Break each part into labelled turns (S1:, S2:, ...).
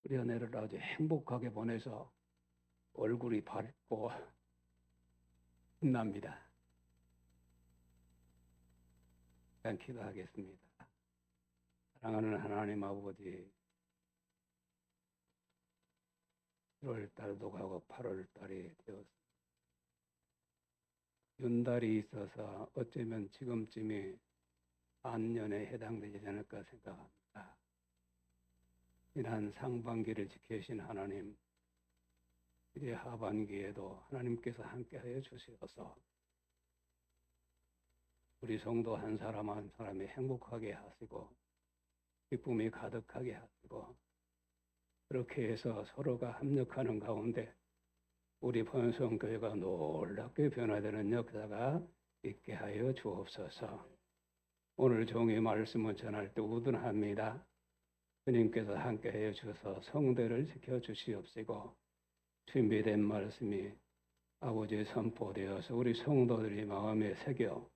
S1: 우리 은혜를 아주 행복하게 보내서 얼굴이 밝고 빛납니다. 기도하겠습니다. 사랑하는 하나님 아버지, 7월 달도 가고 8월 달이 되었습니다. 윤달이 있어서 어쩌면 지금쯤이 안년에 해당되지 않을까 생각합니다. 지난 상반기를 지키신 하나님, 이제 하반기에도 하나님께서 함께하여 주시어서 우리 성도 한 사람 한 사람이 행복하게 하시고 기쁨이 가득하게 하시고, 그렇게 해서 서로가 협력하는 가운데 우리 번성교회가 놀랍게 변화되는 역사가 있게 하여 주옵소서. 오늘 종의 말씀을 전할 때 우둔합니다. 주님께서 함께하여 주셔서 성대를 지켜주시옵시고, 준비된 말씀이 아버지의 선포되어서 우리 성도들이 마음에 새겨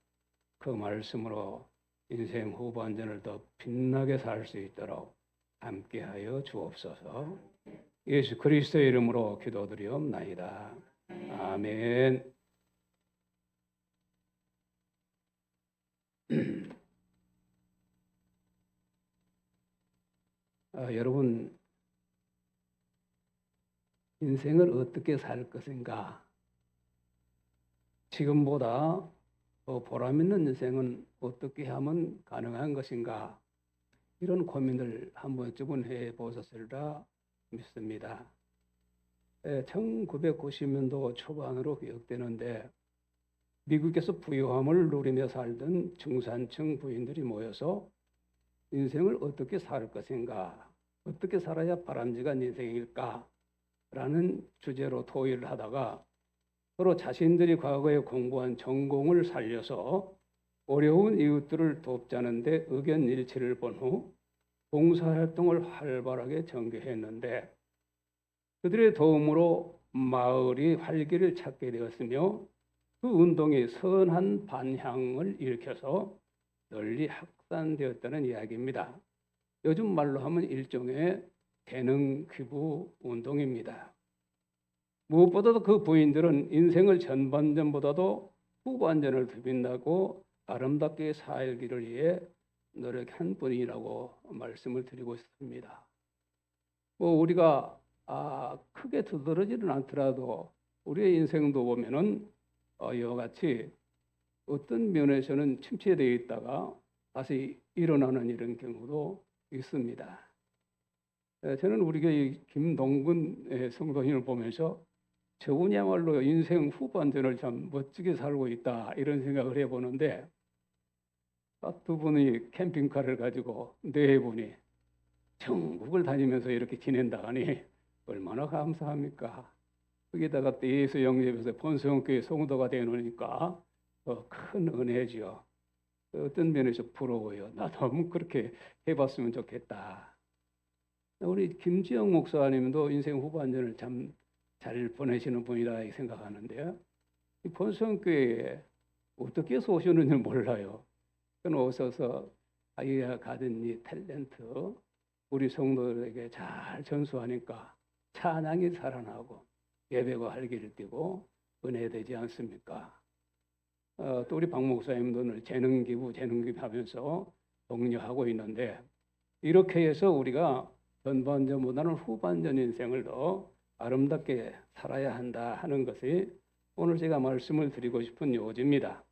S1: 그 말씀으로 인생 후반전을 더 빛나게 살 수 있도록 함께하여 주옵소서. 예수 그리스도의 이름으로 기도드리옵나이다. 아멘. 여러분, 인생을 어떻게 살 것인가? 지금보다 더 보람 있는 인생은 어떻게 하면 가능한 것인가? 이런 고민을 한 번쯤은 해보셨으리라 믿습니다. 1990년도 초반으로 기억되는데, 미국에서 부유함을 누리며 살던 중산층 부인들이 모여서 인생을 어떻게 살 것인가, 어떻게 살아야 바람직한 인생일까 라는 주제로 토의를 하다가 서로 자신들이 과거에 공부한 전공을 살려서 어려운 이웃들을 돕자는데 의견 일치를 본 후 봉사활동을 활발하게 전개했는데, 그들의 도움으로 마을이 활기를 찾게 되었으며 그 운동이 선한 반향을 일으켜서 널리 확산되었다는 이야기입니다. 요즘 말로 하면 일종의 재능 기부 운동입니다. 무엇보다도 그 부인들은 인생을 전반전보다도 후반전을 더 빛나고 아름답게 살기를 위해 노력한 분이라고 말씀을 드리고 싶습니다. 우리가 크게 두드러지는 않더라도 우리의 인생도 보면은 이와 같이 어떤 면에서는 침체되어 있다가 다시 일어나는 이런 경우도 있습니다. 저는 우리 교회 김동근 성도님을 보면서 저분이야말로 인생 후반전을 참 멋지게 살고 있다, 이런 생각을 해보는데, 두 분이 캠핑카를 가지고 네 분이 전국을 다니면서 이렇게 지낸다 하니 얼마나 감사합니까? 거기다가 또 예수 영접해서 본성교회 성도가 되놓으니까 큰 은혜죠. 어떤 면에서 부러워요. 나도 한번 그렇게 해봤으면 좋겠다. 우리 김지영 목사님도 인생 후반전을 참 잘 보내시는 분이라 생각하는데요. 이 본성교회에 어떻게 해서 오셨는지 몰라요. 오셔서 자기가 가진 이 탤런트 우리 성도들에게 잘 전수하니까 찬양이 살아나고 예배가 활기를 띠고 은혜되지 않습니까? 또 우리 박 목사님도 늘 재능기부 하면서 독려하고 있는데, 이렇게 해서 우리가 전반전보다는 후반전 인생을 더 아름답게 살아야 한다 하는 것이 오늘 제가 말씀을 드리고 싶은 요지입니다.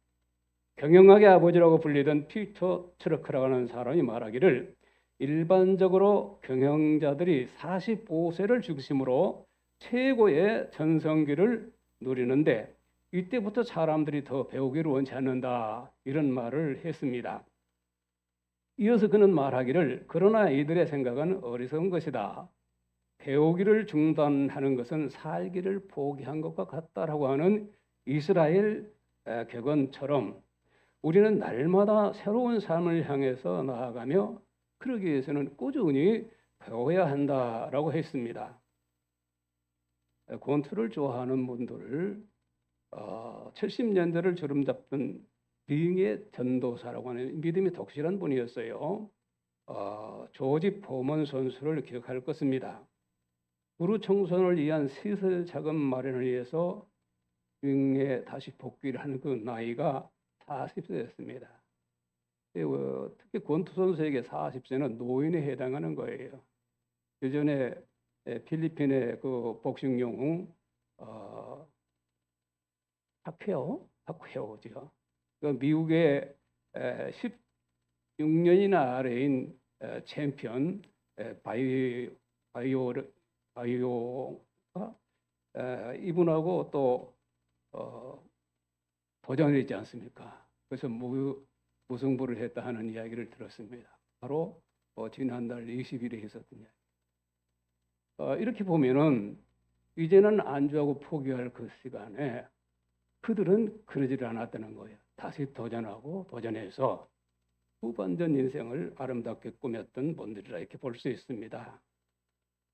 S1: 경영학의 아버지라고 불리던 피터 트러크라고 하는 사람이 말하기를, 일반적으로 경영자들이 45세를 중심으로 최고의 전성기를 누리는데 이때부터 사람들이 더 배우기를 원치 않는다, 이런 말을 했습니다. 이어서 그는 말하기를, 그러나 이들의 생각은 어리석은 것이다. 배우기를 중단하는 것은 살기를 포기한 것과 같다라고 하는 이스라엘 격언처럼 우리는 날마다 새로운 삶을 향해서 나아가며 그러기 위해서는 꾸준히 배워야 한다라고 했습니다. 권투를 좋아하는 분들, 70년대를 주름잡던 링의 전도사라고 하는 믿음이 독실한 분이었어요. 조지 포먼 선수를 기억할 것입니다. 부루 청소년을 위한 시설 자금 마련을 위해서 유흥에 다시 복귀를 하는 그 나이가 40세였습니다. 특히 권투 선수에게 40세는 노인에 해당하는 거예요. 예전에 필리핀의 그 복싱 영웅 파퀘오죠. 그 미국의 16년이나 아래인 챔피언 바이오가 이분하고 또 도전을 했지 않습니까? 그래서 무승부를 했다 하는 이야기를 들었습니다. 바로 지난달 20일에 있었던 이야기. 이렇게 보면은 이제는 안주하고 포기할 그 시간에 그들은 그러지를 않았다는 거예요. 다시 도전하고 도전해서 후반전 인생을 아름답게 꾸몄던 분들이라 이렇게 볼 수 있습니다.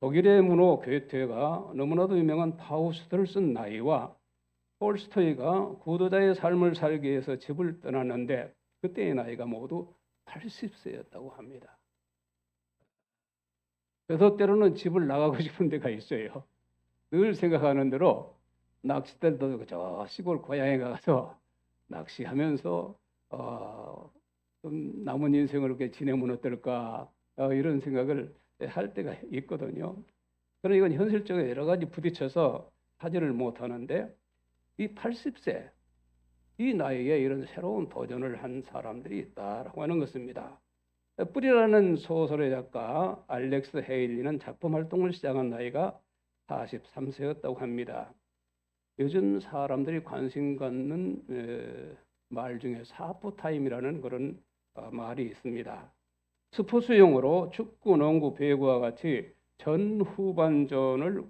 S1: 독일의 문호 괴테가 너무나도 유명한 파우스트를 쓴 나이와 톨스토이가 구도자의 삶을 살기 위해서 집을 떠났는데 그때의 나이가 모두 80세였다고 합니다. 그래서 때로는 집을 나가고 싶은 데가 있어요. 늘 생각하는 대로 낚싯대도 저 시골 고향에 가서 낚시하면서 좀 남은 인생을 이렇게 지내면 어떨까 이런 생각을 할 때가 있거든요. 그러나 이건 현실적으로 여러 가지 부딪혀서 하지를 못하는데 이 80세 이 나이에 이런 새로운 도전을 한 사람들이 있다라고 하는 것입니다. 뿌리라는 소설의 작가 알렉스 헤일리는 작품 활동을 시작한 나이가 43세였다고 합니다. 요즘 사람들이 관심 갖는 말 중에 하프타임이라는 그런 말이 있습니다. 스포츠 용어로 축구, 농구, 배구와 같이 전후반전이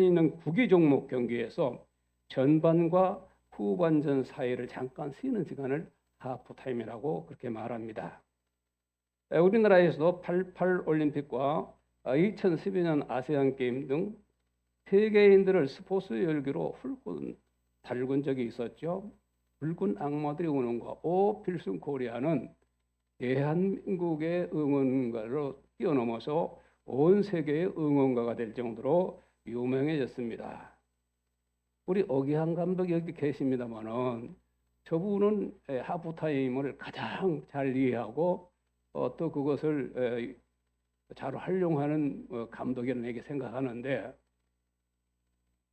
S1: 있는 구기 종목 경기에서 전반과 후반전 사이를 잠깐 쉬는 시간을 하프타임이라고 그렇게 말합니다. 우리나라에서도 88 올림픽과 2012년 아세안 게임 등 세계인들을 스포츠 열기로 훌고 달군 적이 있었죠. 붉은 악마들이 오는 거, 오 필승 코리아는 대한민국의 응원가로 뛰어넘어서 온 세계의 응원가가 될 정도로 유명해졌습니다. 우리 어기한 감독이 여기 계십니다만은 저분은 하프타임을 가장 잘 이해하고 또 그것을 잘 활용하는 감독이라는 얘기 생각하는데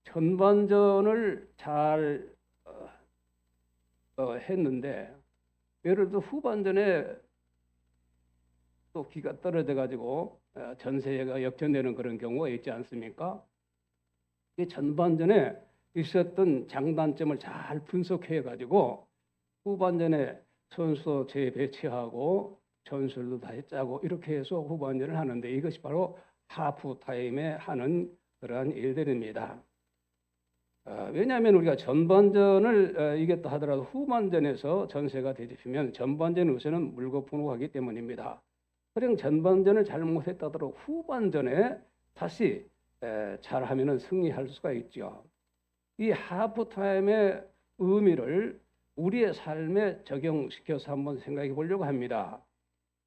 S1: 전반전을 잘 했는데 예를 들어 후반전에 또 기가 떨어져 가지고 전세가 역전되는 그런 경우가 있지 않습니까? 이 전반전에 있었던 장단점을 잘 분석해 가지고 후반전에 선수 재배치하고 전술도 다시 짜고 이렇게 해서 후반전을 하는데 이것이 바로 하프타임에 하는 그러한 일들입니다. 왜냐하면 우리가 전반전을 이겼다 하더라도 후반전에서 전세가 뒤집히면 전반전 우세는 물고 분호하기 때문입니다. 그냥 전반전을 잘못했다 하더라도 후반전에 다시 잘하면 승리할 수가 있죠. 이 하프타임의 의미를 우리의 삶에 적용시켜서 한번 생각해 보려고 합니다.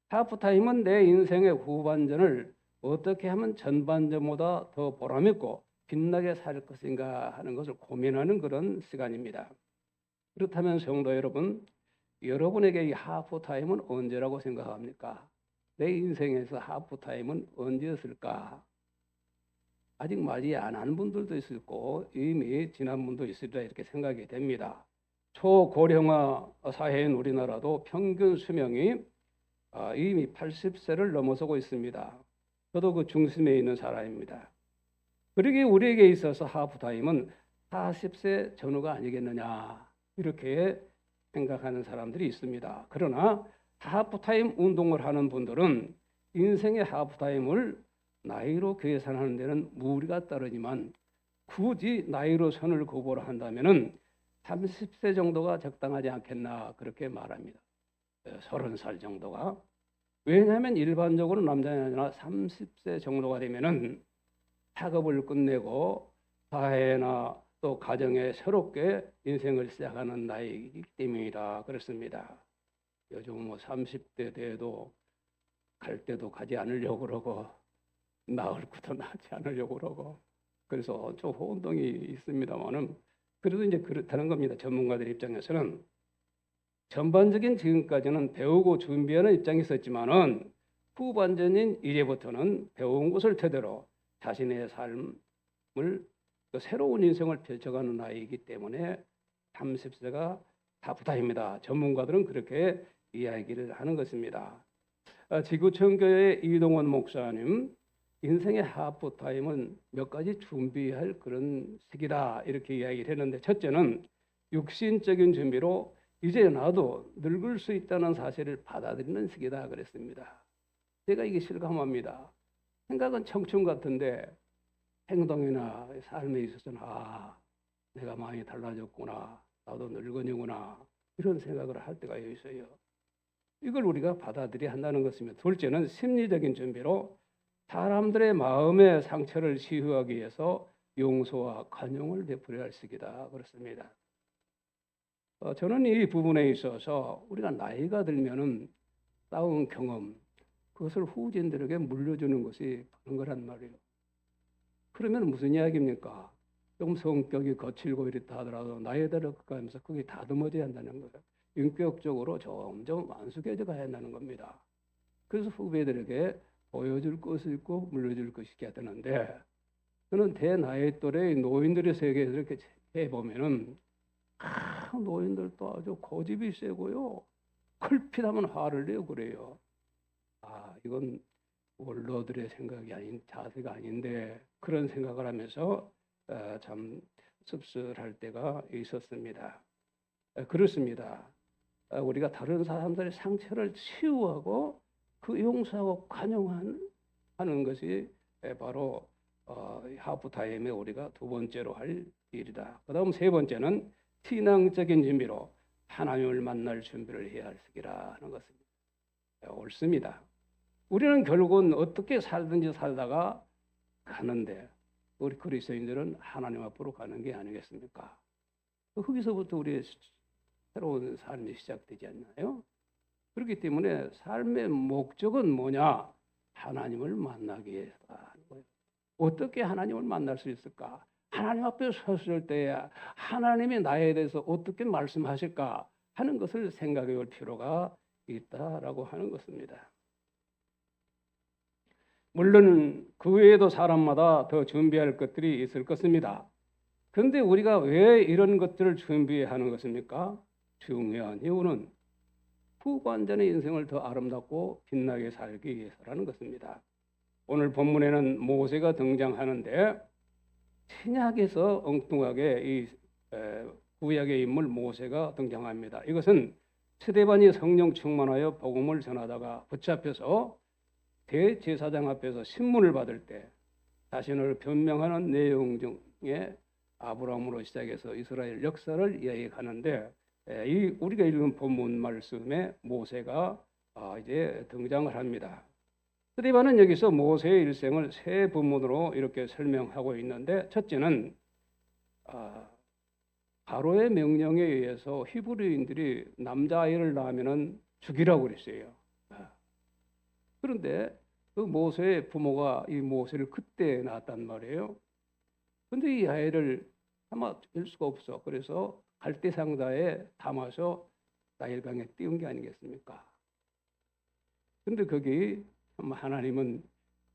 S1: 하프타임은 내 인생의 후반전을 어떻게 하면 전반전보다 더 보람있고 빛나게 살 것인가 하는 것을 고민하는 그런 시간입니다. 그렇다면 성도 여러분, 여러분에게 이 하프타임은 언제라고 생각합니까? 내 인생에서 하프타임은 언제였을까? 아직 맞이 안 한 분들도 있을 거고 이미 지난 분도 있으리라 이렇게 생각이 됩니다. 초고령화 사회인 우리나라도 평균 수명이 이미 80세를 넘어서고 있습니다. 저도 그 중심에 있는 사람입니다. 그러기에 우리에게 있어서 하프타임은 40세 전후가 아니겠느냐 이렇게 생각하는 사람들이 있습니다. 그러나 하프타임 운동을 하는 분들은 인생의 하프타임을 나이로 계산하는 데는 무리가 따르지만 굳이 나이로 선을 그보라 한다면 30세 정도가 적당하지 않겠나 그렇게 말합니다. 30살 정도가. 왜냐하면 일반적으로 남자나 30세 정도가 되면은 학업을 끝내고 사회나 또 가정에 새롭게 인생을 시작하는 나이이기 때문이라 그렇습니다. 요즘 30대 돼도 갈 때도 가지 않으려고 그러고 나을구도 낳지 않으려고 그러고 그래서 좀 혼동이 있습니다만은 그래도 이제 그렇다는 겁니다. 전문가들 입장에서는 전반적인 지금까지는 배우고 준비하는 입장이 있었지만은 후반전인 이제부터는 배운 것을 토대로 자신의 삶을 또 새로운 인생을 펼쳐가는 나이이기 때문에 30세가 타프타임이다. 전문가들은 그렇게 이야기를 하는 것입니다. 지구촌교회 이동원 목사님, 인생의 하프타임은 몇 가지 준비할 그런 시기다 이렇게 이야기를 했는데, 첫째는 육신적인 준비로 이제 나도 늙을 수 있다는 사실을 받아들이는 시기다 그랬습니다. 제가 이게 실감합니다. 생각은 청춘 같은데 행동이나 삶에 있어서는 내가 많이 달라졌구나, 나도 늙은이구나 이런 생각을 할 때가 있어요. 이걸 우리가 받아들여야 한다는 것입니다. 둘째는 심리적인 준비로 사람들의 마음의 상처를 치유하기 위해서 용서와 관용을 베풀어야 할 시기다 그렇습니다. 저는 이 부분에 있어서 우리가 나이가 들면은 쌓은 경험, 그것을 후진들에게 물려주는 것이 그런 거란 말이에요. 그러면 무슨 이야기입니까? 좀 성격이 거칠고 이렇다 하더라도 나이에 들어가면서 그게 다듬어져야 한다는 거예요. 인격적으로 점점 완숙해져 가야 한다는 겁니다. 그래서 후배들에게 보여줄 것이 있고 물려줄 것이 있어야 되는데, 저는 대나이 또래의 노인들의 세계에서 이렇게 해보면은 노인들도 아주 고집이 세고요. 컬핏하면 화를 내고 그래요. 이건 원로들의 생각이 아닌 자세가 아닌데 그런 생각을 하면서 참 씁쓸할 때가 있었습니다. 그렇습니다. 우리가 다른 사람들의 상처를 치유하고 그 용서하고 관용하는 것이 바로 하프타임에 우리가 두 번째로 할 일이다. 그 다음 세 번째는 신앙적인 준비로 하나님을 만날 준비를 해야 할 시기라는 것입니다. 옳습니다. 우리는 결국은 어떻게 살든지 살다가 가는데 우리 그리스도인들은 하나님 앞으로 가는 게 아니겠습니까? 거기서부터 우리의 새로운 삶이 시작되지 않나요? 그렇기 때문에 삶의 목적은 뭐냐? 하나님을 만나기 위해서라는 거예요. 어떻게 하나님을 만날 수 있을까? 하나님 앞에 섰을 때 하나님이 나에 대해서 어떻게 말씀하실까 하는 것을 생각해 볼 필요가 있다라고 하는 것입니다. 물론 그 외에도 사람마다 더 준비할 것들이 있을 것입니다. 그런데 우리가 왜 이런 것들을 준비하는 것입니까? 중요한 이유는 후반전의 인생을 더 아름답고 빛나게 살기 위해서라는 것입니다. 오늘 본문에는 모세가 등장하는데 신약에서 엉뚱하게 이 구약의 인물 모세가 등장합니다. 이것은 스데반이 성령 충만하여 복음을 전하다가 붙잡혀서 대제사장 앞에서 신문을 받을 때 자신을 변명하는 내용 중에 아브라함으로 시작해서 이스라엘 역사를 이야기하는데, 이 우리가 읽은 본문 말씀에 모세가 이제 등장을 합니다. 스데반은 여기서 모세의 일생을 세 부문으로 이렇게 설명하고 있는데, 첫째는 바로의 명령에 의해서 히브리인들이 남자아이를 낳으면 죽이라고 그랬어요. 그런데 그 모세의 부모가 이 모세를 그때 낳았단 말이에요. 그런데 이 아이를 아마 될 수가 없어. 그래서 갈대 상자에 담아서 나일강에 띄운 게 아니겠습니까? 그런데 거기 하나님은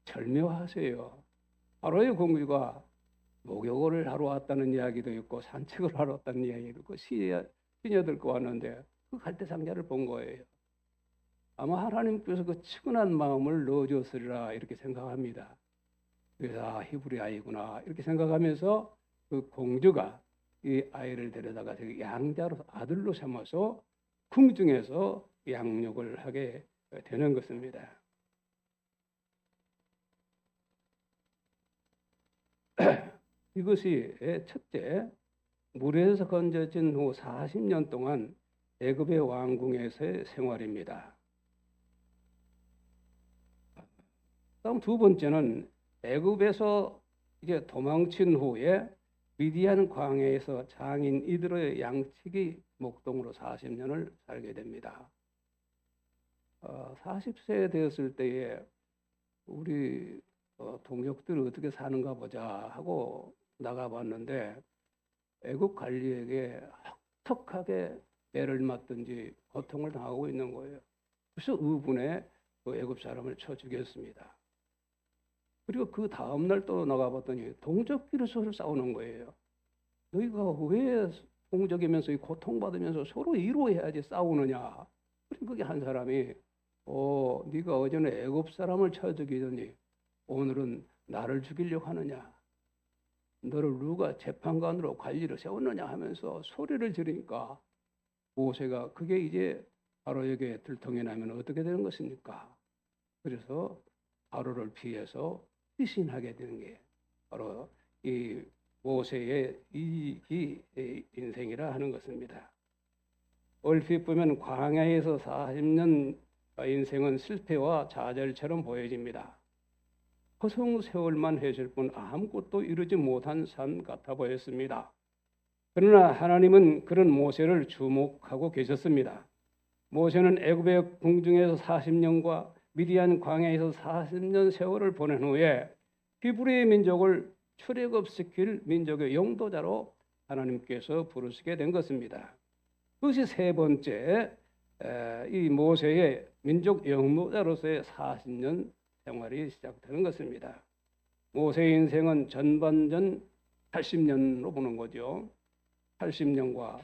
S1: 절묘하세요. 바로의 공주가 목욕을 하러 왔다는 이야기도 있고 산책을 하러 왔다는 이야기도 있고 시녀들과 왔는데 그 갈대 상자를 본 거예요. 아마 하나님께서 그 측은한 마음을 넣어줬으리라 이렇게 생각합니다. 그래서 히브리 아이구나 이렇게 생각하면서 그 공주가 이 아이를 데려다가 양자로 아들로 삼아서 궁중에서 양육을 하게 되는 것입니다. 이것이 첫째, 물에서 건져진 후 40년 동안 애굽의 왕궁에서의 생활입니다. 다음 두 번째는 애굽에서 이제 도망친 후에 미디안 광야에서 장인 이드로의 양치기 목동으로 40년을 살게 됩니다. 40세 되었을 때에 우리 동족들이 어떻게 사는가 보자 하고 나가봤는데 애국 관리에게 혹독하게 매를 맞든지 고통을 당하고 있는 거예요. 그래서 의분에 그 애국 사람을 쳐 죽였습니다. 그리고 그 다음날 또 나가봤더니 동족끼리 서로 싸우는 거예요. 너희가 왜 동족이면서 고통받으면서 서로 위로해야지 싸우느냐. 그러니까 그게 한 사람이 네가 어제는 애굽 사람을 쳐 죽이더니 오늘은 나를 죽이려고 하느냐. 너를 누가 재판관으로 관리를 세웠느냐 하면서 소리를 지르니까 모세가 그게 이제 바로에게 들통이 나면 어떻게 되는 것입니까? 그래서 바로를 피해서 피신하게 되는 게 바로 이 모세의 이 인생이라 하는 것입니다. 얼핏 보면 광야에서 40년 인생은 실패와 좌절처럼 보여집니다. 허송세월만 했을 뿐 아무것도 이루지 못한 삶 같아 보였습니다. 그러나 하나님은 그런 모세를 주목하고 계셨습니다. 모세는 애굽의 궁중에서 40년과 미디안 광야에서 40년 세월을 보낸 후에 히브리의 민족을 출애굽시킬 민족의 용도자로 하나님께서 부르시게 된 것입니다. 그것이 세 번째 이 모세의 민족 용도자로서의 40년 생활이 시작되는 것입니다. 모세의 인생은 전반전 80년으로 보는 거죠. 80년과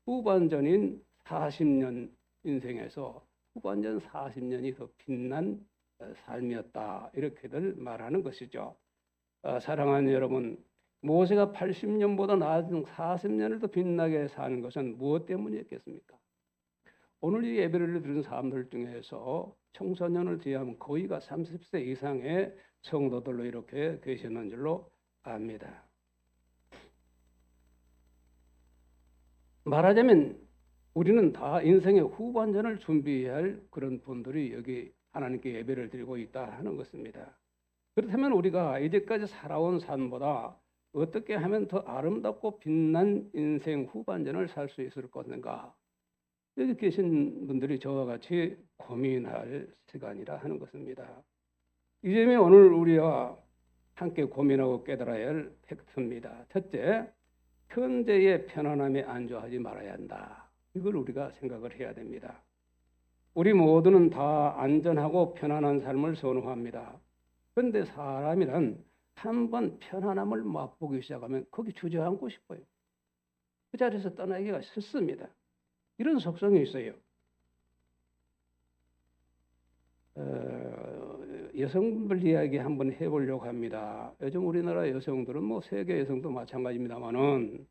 S1: 후반전인 40년 인생에서 후반전 40년이 더 빛난 삶이었다. 이렇게들 말하는 것이죠. 사랑하는 여러분, 모세가 80년보다 낮은 40년을 더 빛나게 사는 것은 무엇 때문이었겠습니까? 오늘 이 예배를 드리는 사람들 중에서 청소년을 제외하면 거의가 30세 이상의 성도들로 이렇게 계시는 줄로 압니다. 말하자면 우리는 다 인생의 후반전을 준비해야 할 그런 분들이 여기 하나님께 예배를 드리고 있다 하는 것입니다. 그렇다면 우리가 이제까지 살아온 삶보다 어떻게 하면 더 아름답고 빛난 인생 후반전을 살 수 있을 것인가? 여기 계신 분들이 저와 같이 고민할 시간이라 하는 것입니다. 이 점이 오늘 우리와 함께 고민하고 깨달아야 할 팩트입니다. 첫째, 현재의 편안함에 안주하지 말아야 한다. 이걸 우리가 생각을 해야 됩니다. 우리 모두는 다 안전하고 편안한 삶을 선호합니다. 그런데 사람이란 한번 편안함을 맛보기 시작하면 거기 주저앉고 싶어요. 그 자리에서 떠나기가 싫습니다. 이런 속성이 있어요. 여성분들 이야기 한번 해보려고 합니다. 요즘 우리나라 여성들은 뭐 세계 여성도 마찬가지입니다만은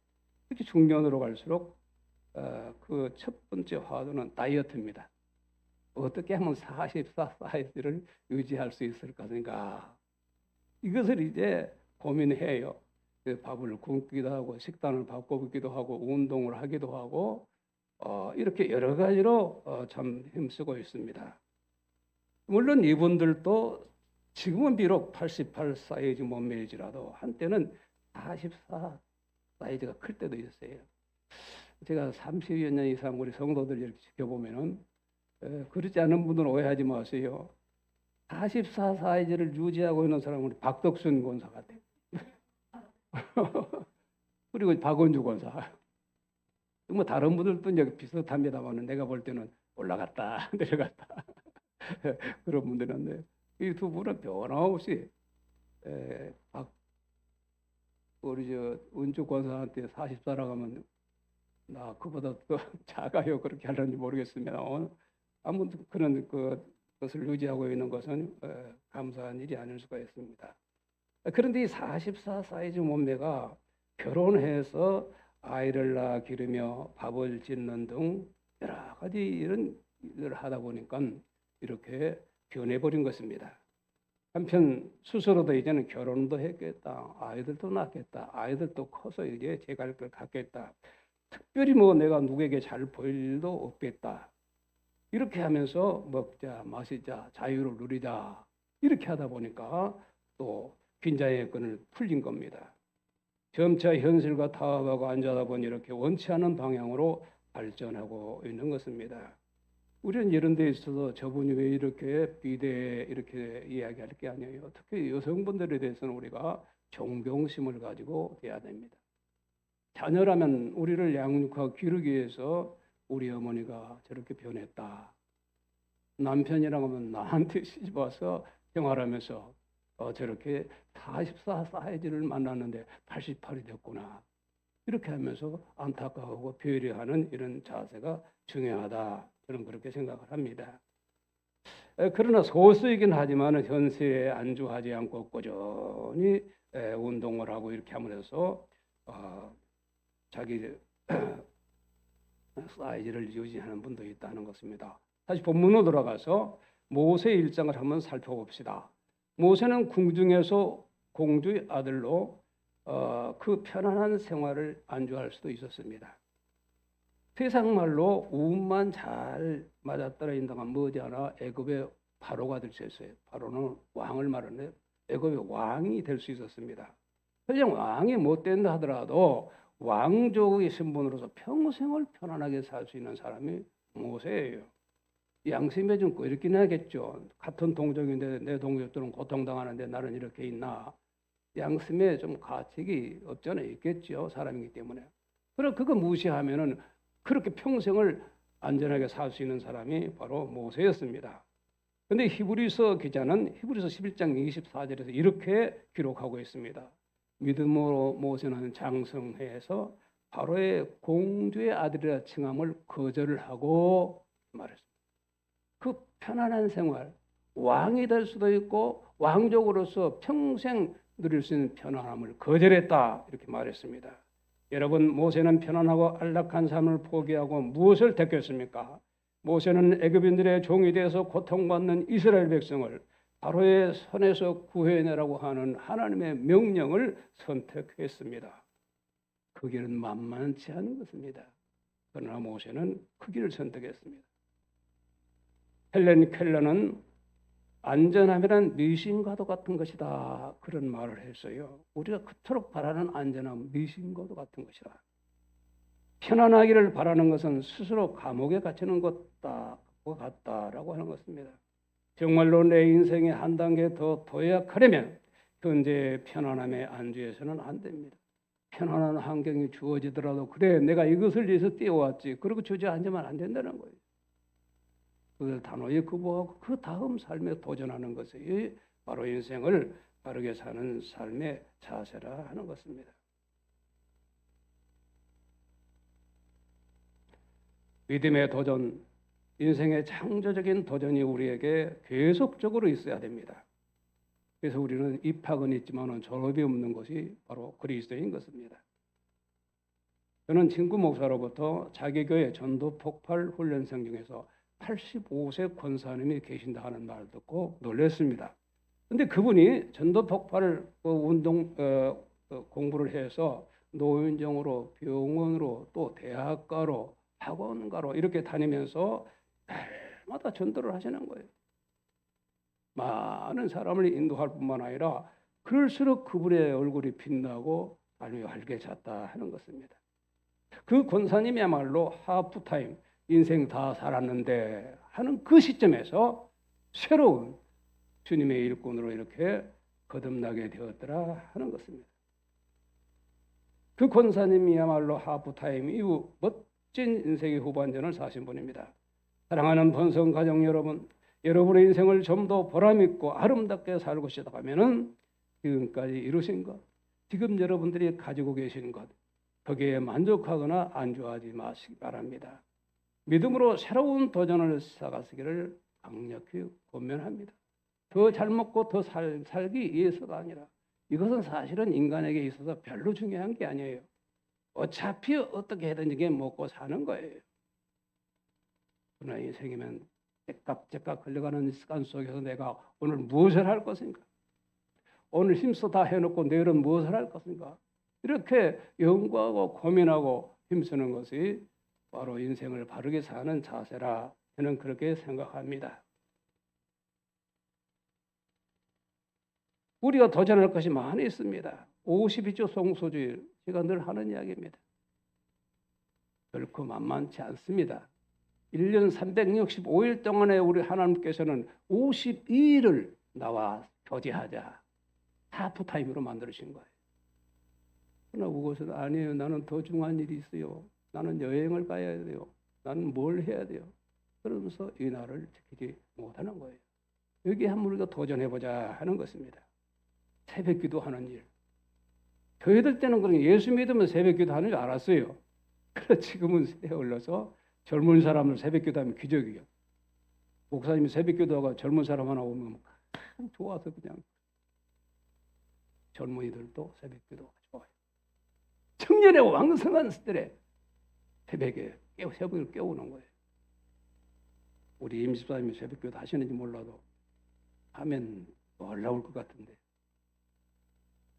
S1: 특히 중년으로 갈수록 그 첫 번째 화두는 다이어트입니다. 어떻게 하면 44 사이즈를 유지할 수 있을 것인가? 이것을 이제 고민해요. 밥을 굶기도 하고 식단을 바꾸기도 하고 운동을 하기도 하고 이렇게 여러 가지로 참 힘쓰고 있습니다. 물론 이분들도 지금은 비록 88 사이즈 몸매이지라도 한때는 44 사이즈가 클 때도 있었어요. 제가 30여 년 이상 우리 성도들 이렇게 지켜보면은 그렇지 않은 분들은 오해하지 마세요. 44 사이즈를 유지하고 있는 사람은 우리 박덕순 권사 같아요. 그리고 박원주 권사. 뭐 다른 분들도 이제 비슷합니다만 내가 볼 때는 올라갔다 내려갔다 그런 분들인데 이 두 분은 변함없이 우리 저 은주 권사한테 44라고 하면 나 그보다 더 작아요 그렇게 하는지 모르겠습니다. 아무튼 그런 것을 유지하고 있는 것은 감사한 일이 아닐 수가 있습니다. 그런데 이 44 사이즈 몸매가 결혼해서 아이를 낳아 기르며 밥을 짓는 등 여러 가지 이런 일을 하다 보니까 이렇게 변해버린 것입니다. 한편 스스로도 이제는 결혼도 했겠다, 아이들도 낳겠다, 아이들도 커서 이제 제갈 걸 갖겠다, 특별히 뭐 내가 누구에게 잘 보일 일도 없겠다. 이렇게 하면서 먹자, 마시자, 자유를 누리자 이렇게 하다 보니까 또 빈자의 끈을 풀린 겁니다. 점차 현실과 타협하고 앉아다 보니 이렇게 원치 않은 방향으로 발전하고 있는 것입니다. 우리는 이런 데 있어서 저분이 왜 이렇게 비대해 이렇게 이야기할 게 아니에요. 특히 여성분들에 대해서는 우리가 존경심을 가지고 해야 됩니다. 자녀라면 우리를 양육하고 기르기 위해서 우리 어머니가 저렇게 변했다. 남편이라고 하면 나한테 시집 와서 생활하면서 저렇게 44 사이즈를 만났는데 88이 됐구나. 이렇게 하면서 안타까워하고 배려하는 이런 자세가 중요하다. 저는 그렇게 생각을 합니다. 그러나 소수이긴 하지만 현세에 안주하지 않고 꾸준히 운동을 하고 이렇게 하면서 자기 사이즈를 유지하는 분도 있다는 것입니다. 다시 본문으로 돌아가서 모세 1장을 한번 살펴봅시다. 모세는 궁중에서 공주의 아들로 그 편안한 생활을 안주할 수도 있었습니다. 세상 말로 운만 잘 맞아떨어진다면 머지않아 애굽의 바로가 될 수 있어요. 바로는 왕을 말하는데 애굽의 왕이 될 수 있었습니다. 그냥 왕이 못 된다 하더라도 왕족의 신분으로서 평생을 편안하게 살 수 있는 사람이 모세예요. 양심에 좀 끄럽긴 하겠죠. 같은 동족인데 내 동족들은 고통당하는데 나는 이렇게 있나. 양심에 좀 가책이 없잖아요. 있겠죠. 사람이기 때문에. 그럼 그거 무시하면은 그렇게 평생을 안전하게 살 수 있는 사람이 바로 모세였습니다. 그런데 히브리서 기자는 히브리서 11장 24절에서 이렇게 기록하고 있습니다. 믿음으로 모세는 장성해서 바로의 공주의 아들이라 칭함을 거절을 하고 말했습니다. 그 편안한 생활, 왕이 될 수도 있고 왕족으로서 평생 누릴 수 있는 편안함을 거절했다 이렇게 말했습니다. 여러분, 모세는 편안하고 안락한 삶을 포기하고 무엇을 택했습니까? 모세는 애굽인들의 종이 되어서 고통받는 이스라엘 백성을 바로의 손에서 구해내라고 하는 하나님의 명령을 선택했습니다. 그 길은 만만치 않은 것입니다. 그러나 모세는 그 길을 선택했습니다. 헬렌 켈러는 안전함이란 미신과도 같은 것이다. 그런 말을 했어요. 우리가 그토록 바라는 안전함, 미신과도 같은 것이다. 편안하기를 바라는 것은 스스로 감옥에 갇히는 것과 같다라고 하는 것입니다. 정말로 내 인생에 한 단계 더 도약하려면 현재 편안함에 안주해서는 안 됩니다. 편안한 환경이 주어지더라도 그래 내가 이것을 위해서 뛰어왔지 그러고 주저앉으면 안 된다는 거예요. 그걸 단호히 극복하고 그 다음 삶에 도전하는 것이 바로 인생을 바르게 사는 삶의 자세라 하는 것입니다. 믿음의 도전, 인생의 창조적인 도전이 우리에게 계속적으로 있어야 됩니다. 그래서 우리는 입학은 있지만 졸업이 없는 것이 바로 그리스도인 것입니다. 저는 친구 목사로부터 자기 교회 전도 폭발 훈련생 중에서 85세 권사님이 계신다 하는 말을 듣고 놀랐습니다. 그런데 그분이 전도 폭발 운동 공부를 해서 노인정으로 병원으로 또 대학가로 학원가로 이렇게 다니면서 날마다 전도를 하시는 거예요. 많은 사람을 인도할 뿐만 아니라 그럴수록 그분의 얼굴이 빛나고 삶이 활기찼다 하는 것입니다. 그 권사님이야말로 하프타임 인생 다 살았는데 하는 그 시점에서 새로운 주님의 일꾼으로 이렇게 거듭나게 되었더라 하는 것입니다. 그 권사님이야말로 하프타임 이후 멋진 인생의 후반전을 사신 분입니다. 사랑하는 번성 가정 여러분, 여러분의 인생을 좀 더 보람있고 아름답게 살고 싶다면은 지금까지 이루신 것, 지금 여러분들이 가지고 계신 것, 거기에 만족하거나 안주하지 마시기 바랍니다. 믿음으로 새로운 도전을 시작하시기를 강력히 권면합니다. 더 잘 먹고 더 살기 위해서가 아니라 이것은 사실은 인간에게 있어서 별로 중요한 게 아니에요. 어차피 어떻게 해든지 먹고 사는 거예요. 그러나 인생이면 째깍째깍 흘러가는 시간 속에서 내가 오늘 무엇을 할 것인가? 오늘 힘써 다 해놓고 내일은 무엇을 할 것인가? 이렇게 연구하고 고민하고 힘쓰는 것이 바로 인생을 바르게 사는 자세라 저는 그렇게 생각합니다. 우리가 도전할 것이 많이 있습니다. 52조 성소주의 제가 늘 하는 이야기입니다. 결코 만만치 않습니다. 1년 365일 동안에 우리 하나님께서는 52일을 나와 교제하자. 하프타임으로 만들으신 거예요. 그러나 그것은 아니에요. 나는 더 중요한 일이 있어요. 나는 여행을 가야 돼요. 나는 뭘 해야 돼요. 그러면서 이 날을 지키지 못하는 거예요. 여기에 한번 우리가 도전해보자 하는 것입니다. 새벽 기도하는 일. 교회들 때는 그런 예수 믿으면 새벽 기도하는 줄 알았어요. 그래서 지금은 세월에 흘러서 젊은 사람들 새벽 기도하면 기적이에요. 목사님이 새벽 기도하고 젊은 사람 하나 오면 참 좋아서 그냥 젊은이들도 새벽 기도가 좋아요. 청년의 왕성한 스들에 새벽에 새벽을 깨우는 거예요. 우리 임집사님이 새벽 기도 하시는지 몰라도 하면 놀라울 것 같은데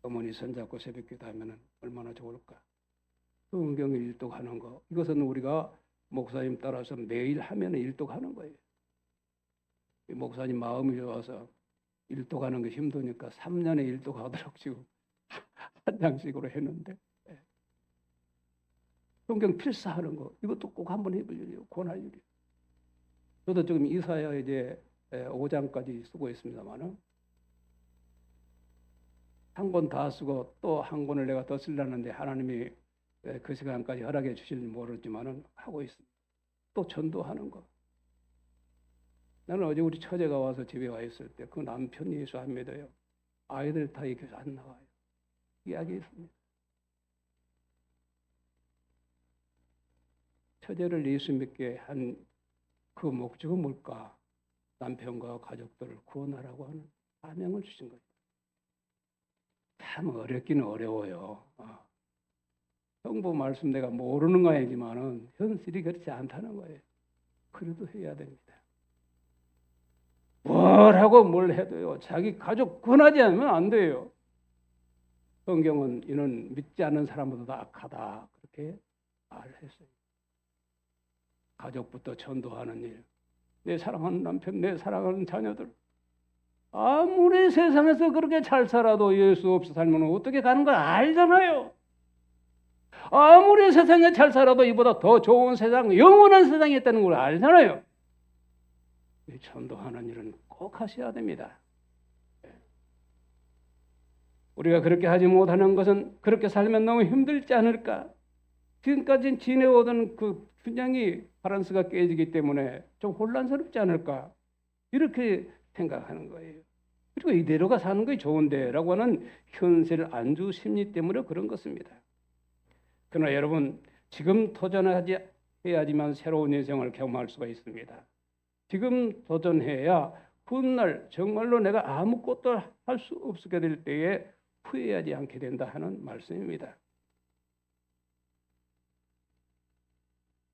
S1: 어머니 손잡고 새벽 기도 하면 얼마나 좋을까. 성경을 일독하는 거 이것은 우리가 목사님 따라서 매일 하면 일독하는 거예요. 목사님 마음이 좋아서 일독하는 게 힘드니까 3년에 일독하도록 지금 한 장씩으로 했는데 성경 필사하는 거 이것도 꼭 한번 해볼 일이에요. 권할 일이에요. 저도 지금 이사야 이제 5장까지 쓰고 있습니다만은 한 권 다 쓰고 또 한 권을 내가 더 쓰려는데 하나님이 그 시간까지 허락해 주실지 모르지만은 하고 있습니다. 또 전도하는 거. 나는 어제 우리 처제가 와서 집에 와 있을 때 그 남편이 예수 안 믿어요. 아이들 다 이 교회 안 나와요. 이야기했습니다. 처제를 예수 믿게 한 그 목적은 뭘까? 남편과 가족들을 구원하라고 하는 사명을 주신 거예요. 참 어렵기는 어려워요. 성부 말씀 내가 모르는 거 아니지만은 현실이 그렇지 않다는 거예요. 그래도 해야 됩니다. 뭘 하고 뭘 해도요. 자기 가족 권하지 않으면 안 돼요. 성경은 이는 믿지 않는 사람보다 악하다. 그렇게 말했어요. 가족부터 전도하는 일. 내 사랑하는 남편, 내 사랑하는 자녀들. 아무리 세상에서 그렇게 잘 살아도 예수 없이 살면 어떻게 가는 걸 알잖아요. 아무리 세상에 잘 살아도 이보다 더 좋은 세상, 영원한 세상이 있다는 걸 알잖아요. 전도하는 일은 꼭 하셔야 됩니다. 우리가 그렇게 하지 못하는 것은 그렇게 살면 너무 힘들지 않을까? 지금까지 지내오던 그 균형이 바란스가 깨지기 때문에 좀 혼란스럽지 않을까? 이렇게 생각하는 거예요. 그리고 이대로가 사는 것이 좋은데 라고 하는 현실 안주 심리 때문에 그런 것입니다. 그러나 여러분 지금 도전해야지만 새로운 인생을 경험할 수가 있습니다. 지금 도전해야 훗날 정말로 내가 아무것도 할 수 없게 될 때에 후회하지 않게 된다 하는 말씀입니다.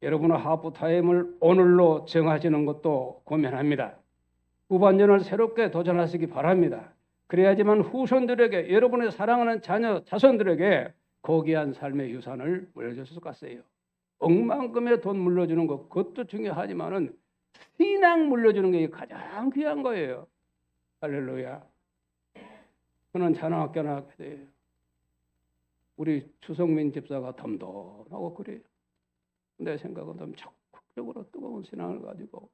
S1: 여러분의 하프타임을 오늘로 정하시는 것도 고민합니다. 후반전을 새롭게 도전하시기 바랍니다. 그래야지만 후손들에게 여러분의 사랑하는 자손들에게 고귀한 삶의 유산을 물려줄 것 같아요. 억만큼의 돈 물려주는 것 그것도 중요하지만은 신앙 물려주는 게 가장 귀한 거예요. 할렐루야. 저는 찬양학교 나가게 돼요. 우리 추성민 집사가 덤덤하고 그래요. 내 생각은 좀 적극적으로 뜨거운 신앙을 가지고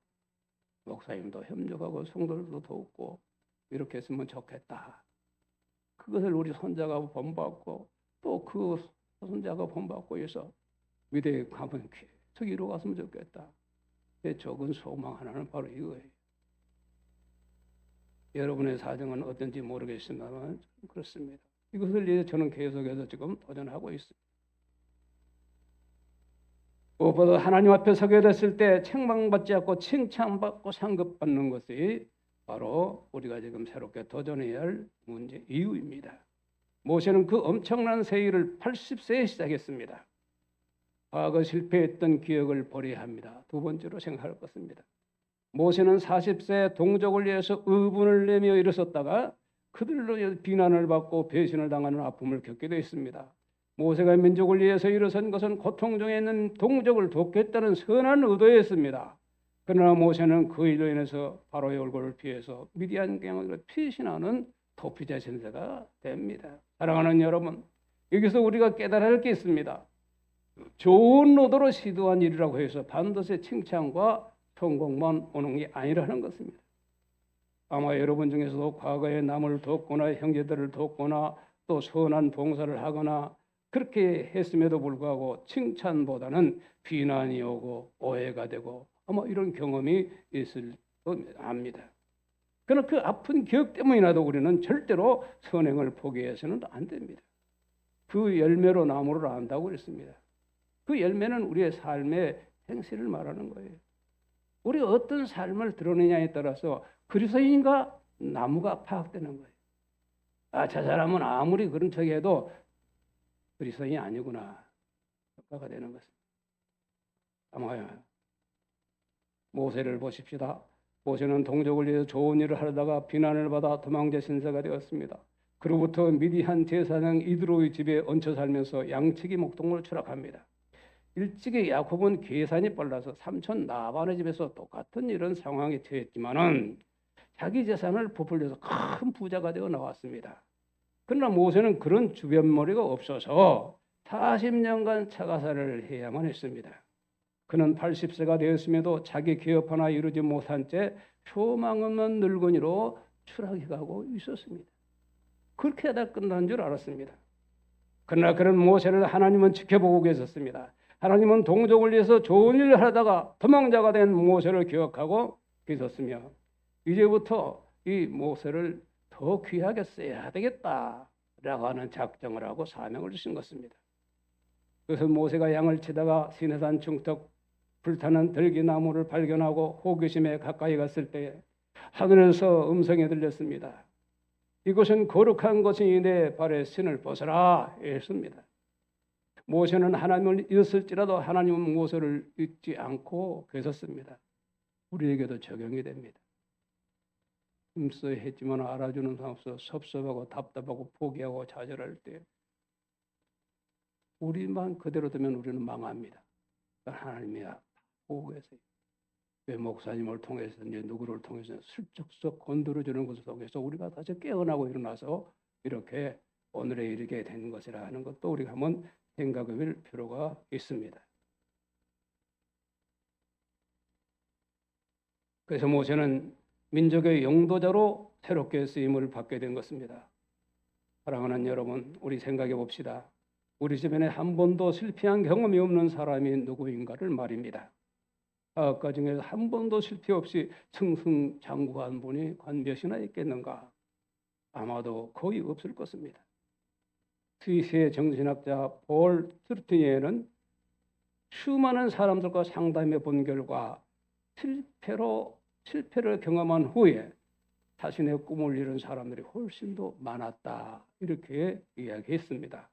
S1: 목사님도 협력하고 성도들도 돕고 이렇게 했으면 좋겠다. 그것을 우리 손자가 본받고 또 그 손자가 본받고 해서 미래에 가면 계속 이루어갔으면 좋겠다. 제 적은 소망 하나는 바로 이거예요. 여러분의 사정은 어떤지 모르겠습니다만 그렇습니다. 이것을 이제 저는 계속해서 지금 도전하고 있습니다. 무엇보다 하나님 앞에 서게 됐을 때 책망받지 않고 칭찬받고 상급받는 것이 바로 우리가 지금 새롭게 도전해야 할 문제 이유입니다. 모세는 그 엄청난 세일을 80세에 시작했습니다. 과거 실패했던 기억을 버려야 합니다. 두 번째로 생각할 것입니다. 모세는 40세 동족을 위해서 의분을 내며 일어섰다가 그들로 비난을 받고 배신을 당하는 아픔을 겪게 되었습니다. 모세가 민족을 위해서 일어선 것은 고통 중에 있는 동족을 돕겠다는 선한 의도였습니다. 그러나 모세는 그 일로 인해서 바로의 얼굴을 피해서 미디안 경을 피신하는 도피자 신세가 됩니다. 사랑하는 여러분, 여기서 우리가 깨달아야 할 게 있습니다. 좋은 노도로 시도한 일이라고 해서 반드시 칭찬과 성공만 오는 게 아니라는 것입니다. 아마 여러분 중에서도 과거에 남을 돕거나 형제들을 돕거나 또 선한 봉사를 하거나 그렇게 했음에도 불구하고 칭찬보다는 비난이 오고 오해가 되고 아마 이런 경험이 있을 듯 합니다. 그러나 그 아픈 기억 때문이라도 우리는 절대로 선행을 포기해서는 안 됩니다. 그 열매로 나무를 안다고 그랬습니다. 그 열매는 우리의 삶의 행실을 말하는 거예요. 우리 어떤 삶을 드러내냐에 따라서 그리스도인과 나무가 파악되는 거예요. 아, 저 사람은 아무리 그런 척해도 그리스도인이 아니구나 평가가 되는 것입니다. 아마 모세를 보십시다. 모세는 동족을 위해서 좋은 일을 하려다가 비난을 받아 도망자 신세가 되었습니다. 그로부터 미디안 제사장 이드로의 집에 얹혀 살면서 양치기 목동을 추락합니다. 일찍이 야곱은 계산이 빨라서 삼촌 라반의 집에서 똑같은 이런 상황에 처했지만은 자기 재산을 부풀려서 큰 부자가 되어 나왔습니다. 그러나 모세는 그런 주변머리가 없어서 40년간 차가살을 해야만 했습니다. 그는 80세가 되었음에도 자기 기업 하나 이루지 못한 채 소망 없는 늙은이로 추락해 가고 있었습니다. 그렇게 하다 끝난 줄 알았습니다. 그러나 그런 모세를 하나님은 지켜보고 계셨습니다. 하나님은 동족을 위해서 좋은 일을 하다가 도망자가 된 모세를 기억하고 계셨으며 이제부터 이 모세를 더 귀하게 써야 되겠다라고 하는 작정을 하고 사명을 주신 것입니다. 그래서 모세가 양을 치다가 시내산 중턱 불타는 들기나무를 발견하고 호기심에 가까이 갔을 때 하늘에서 음성이 들렸습니다. 이곳은 거룩한 곳이니 내 발에 신을 벗어라 했습니다. 모세는 하나님을 잊었을지라도 하나님은 모세를 잊지 않고 계셨습니다. 우리에게도 적용이 됩니다. 힘써 했지만 알아주는 사람 없어 섭섭하고 답답하고 포기하고 좌절할 때 우리만 그대로 되면 우리는 망합니다. 하나님이 보고 계세요. 왜 목사님을 통해서 이제 누구를 통해서 슬쩍슬쩍 건드려주는 것을 통해서 우리가 다시 깨어나고 일어나서 이렇게 오늘에 이르게 된 것이라 하는 것도 우리가 한번 생각해 볼 필요가 있습니다. 그래서 모세는 민족의 용도자로 새롭게 쓰임을 받게 된 것입니다. 사랑하는 여러분, 우리 생각해 봅시다. 우리 주변에 한 번도 실패한 경험이 없는 사람이 누구인가를 말입니다. 아까 중에서 한 번도 실패 없이 승승장구한 분이 관 몇이나 있겠는가? 아마도 거의 없을 것입니다. 스위스의 정신학자 폴 트루티에는 수많은 사람들과 상담해 본 결과 실패를 경험한 후에 자신의 꿈을 이룬 사람들이 훨씬 더 많았다 이렇게 이야기했습니다.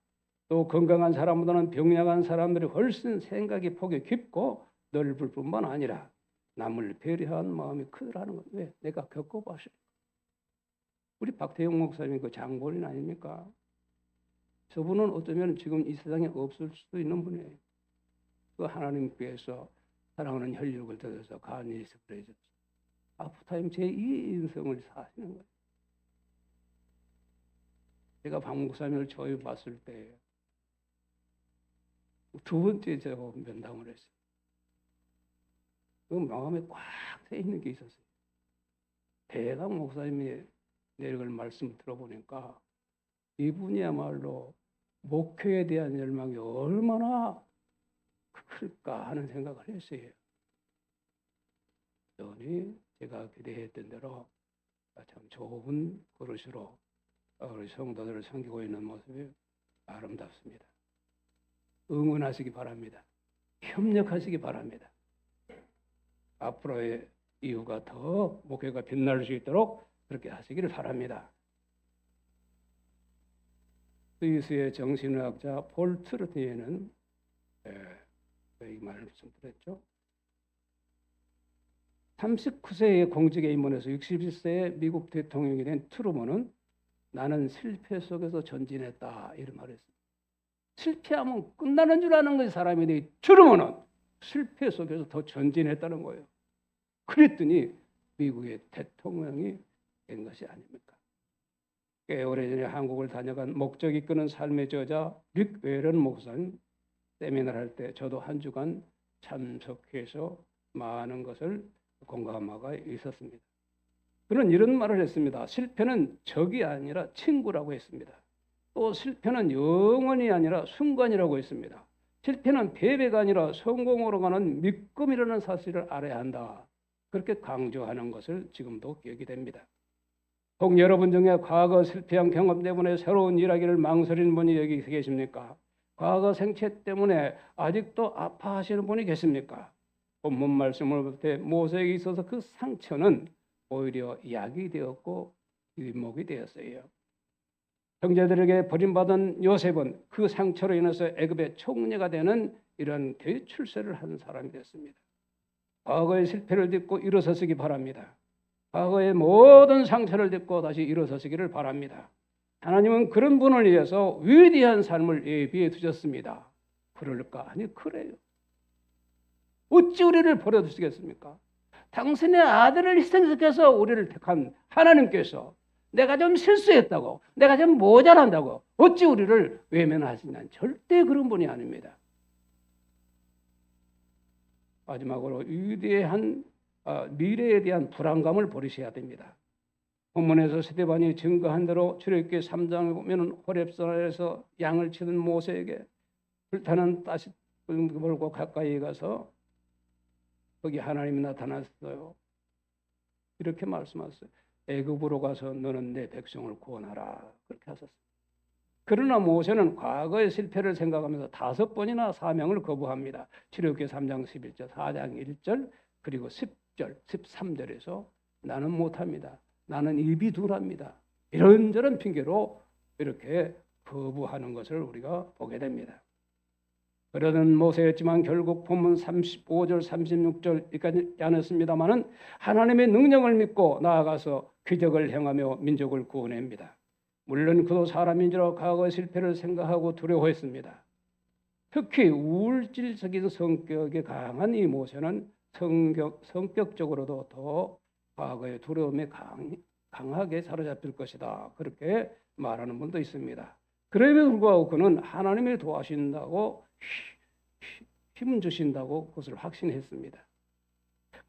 S1: 또 건강한 사람보다는 병약한 사람들이 훨씬 생각이 폭이 깊고 넓을 뿐만 아니라 남을 배려한 마음이 크더라는 것. 왜? 내가 겪어봤어요. 우리 박태영 목사님 그 장본인 아닙니까? 저분은 어쩌면 지금 이 세상에 없을 수도 있는 분이에요. 그 하나님께서 사랑하는 혈육을 들여서 간이 스프레이죠. 아프타임 제2 인생을 사시는 거예요. 제가 박 목사님을 처음 봤을 때 두 번째 제가 면담을 했어요. 그 마음에 꽉 차 있는 게 있었어요. 대강 목사님이 내려갈 말씀 들어보니까 이분이야말로 목회에 대한 열망이 얼마나 클까 하는 생각을 했어요. 그러니 제가 기대했던 대로 참 좋은 그릇으로 우리 성도들을 섬기고 있는 모습이 아름답습니다. 응원하시기 바랍니다. 협력하시기 바랍니다. 앞으로의 이후가 더 목회가 빛날 수 있도록 그렇게 하시기를 바랍니다. 스위스의 정신의학자 폴 트루티에는 이 말씀드렸죠. 39세의 공직에 입문해서 61세에 미국 대통령이 된 트루먼은 나는 실패 속에서 전진했다 이런 말을 했습니다. 실패하면 끝나는 줄 아는 것이 사람인데 트루먼은 실패 속에서 더 전진했다는 거예요. 그랬더니 미국의 대통령이 된 것이 아닙니까? 꽤 오래전에 한국을 다녀간 목적 이끄는 삶의 저자 릭 웨런 목사님 세미나를 할 때 저도 한 주간 참석해서 많은 것을 공감하고 있었습니다. 그는 이런 말을 했습니다. 실패는 적이 아니라 친구라고 했습니다. 또 실패는 영원이 아니라 순간이라고 했습니다. 실패는 패배가 아니라 성공으로 가는 밑거름이라는 사실을 알아야 한다. 그렇게 강조하는 것을 지금도 기억이 됩니다. 혹 여러분 중에 과거 실패한 경험 때문에 새로운 일하기를 망설이는 분이 여기 계십니까? 과거 생체 때문에 아직도 아파하시는 분이 계십니까? 본문 말씀을 볼 때 모세에게 있어서 그 상처는 오히려 약이 되었고 유목이 되었어요. 형제들에게 버림받은 요셉은 그 상처로 인해서 애굽의 총리가 되는 이런 대출세를 한 사람이 됐습니다. 과거의 실패를 딛고 일어서시기 바랍니다. 과거의 모든 상처를 딛고 다시 일어서시기를 바랍니다. 하나님은 그런 분을 위해서 위대한 삶을 예비해 두셨습니다. 그럴까? 아니 그래요. 어찌 우리를 버려두시겠습니까? 당신의 아들을 희생시켜서 우리를 택한 하나님께서 내가 좀 실수했다고, 내가 좀 모자란다고 어찌 우리를 외면하시냐는 절대 그런 분이 아닙니다. 마지막으로 위대한 미래에 대한 불안감을 버리셔야 됩니다. 본문에서 스데반이 증거한 대로 출애굽기 3장에 보면 호렙산에서 양을 치는 모세에게 불타는 가시 몰고 가까이 가서 거기 하나님이 나타났어요. 이렇게 말씀하셨어요. 애굽으로 가서 너는 내 백성을 구원하라. 그렇게 하셨어요. 그러나 모세는 과거의 실패를 생각하면서 5번이나 사명을 거부합니다. 출애굽기 3장 11절, 4장 1절, 그리고 10절, 13절에서 나는 못합니다. 나는 입이 둔합니다. 이런저런 핑계로 이렇게 거부하는 것을 우리가 보게 됩니다. 그러던 모세였지만 결국 본문 35절, 36절까지 않았습니다만은 하나님의 능력을 믿고 나아가서 기적을 행하며 민족을 구원합니다. 물론 그도 사람인지라 과거의 실패를 생각하고 두려워했습니다. 특히 우울질적인 성격이 강한 이 모세는 성격적으로도 더 과거의 두려움에 강하게 사로잡힐 것이다. 그렇게 말하는 분도 있습니다. 그럼에도 불구하고 그는 하나님이 도와주신다고 힘 주신다고 그것을 확신했습니다.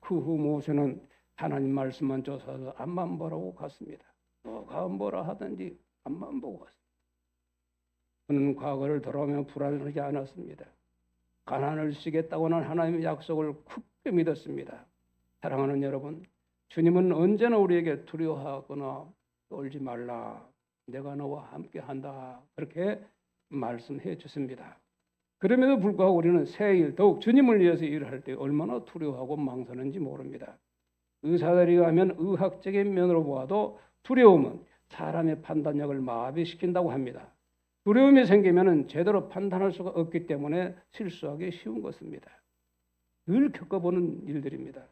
S1: 그 후 모세는 하나님 말씀만 쫓아서 앞만 보라고 갔습니다. 누가 뭐라 하든지 앞만 보고 갔습니다. 그는 과거를 돌아오며 불안하지 않았습니다. 가난을 주시겠다고는 하나님의 약속을 굳게 믿었습니다. 사랑하는 여러분, 주님은 언제나 우리에게 두려워하거나 떨지 말라. 내가 너와 함께 한다. 그렇게 말씀해 주십니다. 그럼에도 불구하고 우리는 새일 더욱 주님을 위해서 일을 할 때 얼마나 두려워하고 망설이는지 모릅니다. 의사들이 하면 의학적인 면으로 보아도 두려움은 사람의 판단력을 마비시킨다고 합니다. 두려움이 생기면 제대로 판단할 수가 없기 때문에 실수하기 쉬운 것입니다. 늘 겪어보는 일들입니다.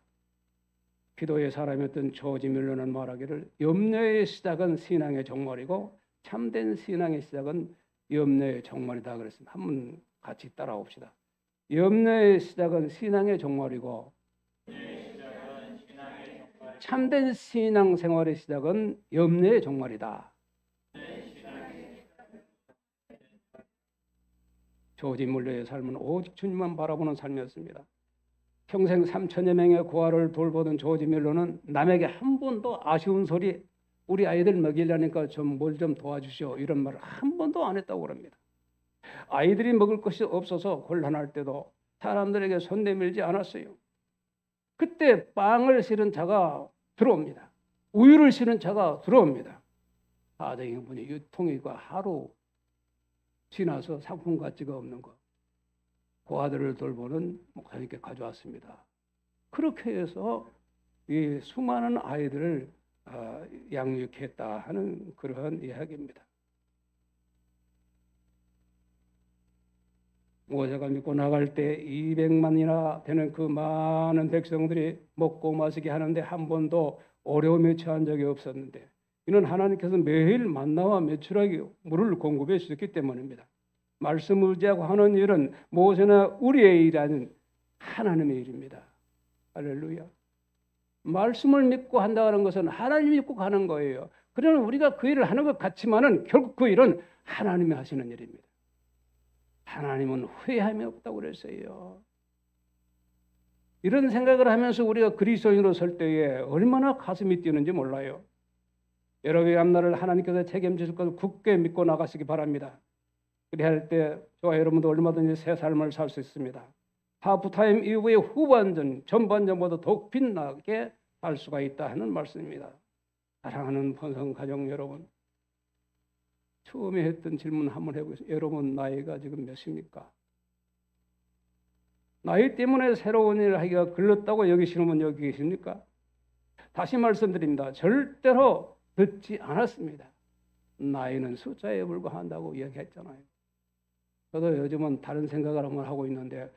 S1: 기도의 사람이었던 조지 밀러는 말하기를 염려의 시작은 신앙의 종말이고 참된 신앙의 시작은 염려의 종말이다 그랬습니다. 한번 같이 따라옵시다. 염려의 시작은 신앙의 종말이고 참된 신앙 생활의 시작은 염려의 종말이다. 조지 밀러의 삶은 오직 주님만 바라보는 삶이었습니다. 평생 3천여 명의 고아를 돌보던 조지 밀러는 남에게 한 번도 아쉬운 소리 우리 아이들 먹이려니까 좀 뭘 좀 도와주시오 이런 말을 한 번도 안 했다고 합니다. 아이들이 먹을 것이 없어서 곤란할 때도 사람들에게 손 내밀지 않았어요. 그때 빵을 실은 자가 들어옵니다. 우유를 실은 자가 들어옵니다. 사정인분이 유통기가 하루 지나서 상품 가치가 없는 것. 고아들을 돌보는 목사님께 가져왔습니다. 그렇게 해서 이 수많은 아이들을 양육했다 하는 그러한 이야기입니다. 모세가 믿고 나갈 때 200만이나 되는 그 많은 백성들이 먹고 마시게 하는데 한 번도 어려움에 처한 적이 없었는데 이는 하나님께서 매일 만나와 메추라기 물을 공급해 주셨기 때문입니다. 말씀을 의지하고 하는 일은 모세나 우리의 일이 아닌 하나님의 일입니다. 할렐루야. 말씀을 믿고 한다는 것은 하나님이 믿고 가는 거예요. 그러나 우리가 그 일을 하는 것 같지만은 결국 그 일은 하나님이 하시는 일입니다. 하나님은 후회함이 없다고 그랬어요. 이런 생각을 하면서 우리가 그리스도인으로 설 때에 얼마나 가슴이 뛰는지 몰라요. 여러분의 앞날을 하나님께서 책임지실 것을 굳게 믿고 나가시기 바랍니다. 그리할 때 저와 여러분도 얼마든지 새 삶을 살 수 있습니다. 하프타임 이후의 후반전, 전반전보다 더욱 빛나게 살 수가 있다 하는 말씀입니다. 사랑하는 본성 가족 여러분, 처음에 했던 질문 한번 해보겠습니다. 여러분 나이가 지금 몇입니까? 나이 때문에 새로운 일을 하기가 글렀다고 여기시는 분 여기 계십니까? 다시 말씀드립니다. 절대로 듣지 않았습니다. 나이는 숫자에 불과한다고 이야기했잖아요. 저도 요즘은 다른 생각을 한번 하고 있는데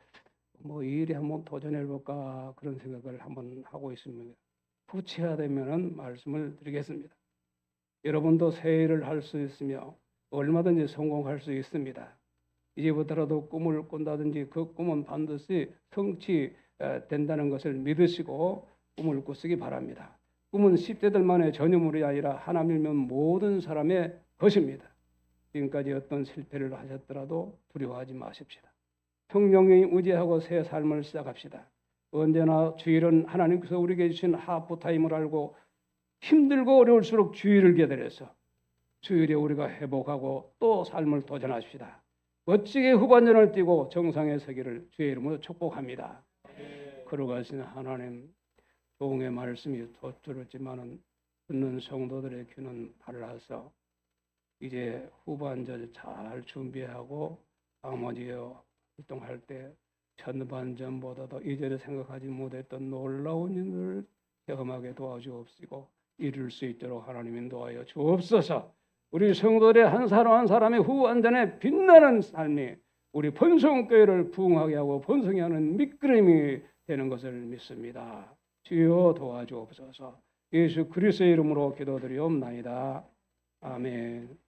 S1: 이 일에 한번 도전해볼까 그런 생각을 한번 하고 있습니다. 후치하되면은 말씀을 드리겠습니다. 여러분도 새 일을 할 수 있으며 얼마든지 성공할 수 있습니다. 이제부터라도 꿈을 꾼다든지 그 꿈은 반드시 성취된다는 것을 믿으시고 꿈을 꾸시기 바랍니다. 꿈은 10대들만의 전유물이 아니라 하나님이면 모든 사람의 것입니다. 지금까지 어떤 실패를 하셨더라도 두려워하지 마십시다. 성령에 의지하고 새 삶을 시작합시다. 언제나 주일은 하나님께서 우리에게 주신 하프타임을 알고 힘들고 어려울수록 주일을 기다려서 주일에 우리가 회복하고 또 삶을 도전합시다. 멋지게 후반전을 뛰고 정상에 서기를 주의 이름으로 축복합니다. 걸어가신 하나님, 종의 말씀이 돋들었지만은 듣는 성도들의 귀는 발라서 이제 후반전 잘 준비하고 나머지에 활동할 때 전반전보다도 이전에 생각하지 못했던 놀라운 일을 경험하게 도와주옵시고 이룰 수 있도록 하나님 인도하여 주옵소서. 우리 성도들의 한 사람 한 사람의 후반전에 빛나는 삶이 우리 번성교회를 부흥하게 하고 번성해 하는 미끄럼이 되는 것을 믿습니다. 주여 도와주옵소서. 예수 그리스도의 이름으로 기도드리옵나이다. 아멘.